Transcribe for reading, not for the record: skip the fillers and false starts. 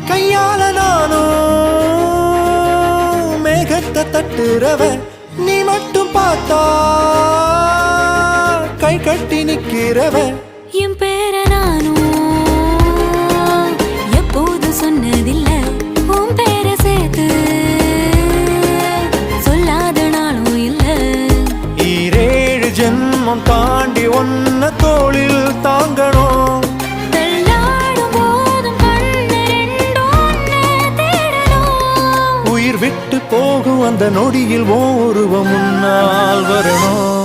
கையால நானும் மேகத்தை தட்டுறவ நீ மட்டும் பார்த்தா கை கட்டி நிக்கிறவ என் பேர நானும் எப்போது சொன்னதில்ல உன் பேர சேர்த்து சொல்லாத நாளும் இல்ல 7 ஜென்மம் தாண்டி ஒன்ன தோளில் தாங்கணும் தள்ளாடும் போதும் கண்ணு ரெண்டும் தேடணும் உயிர் விட்டு போகும் அந்த நொடியில் ஓ உருவம் முன்னால் வரணும்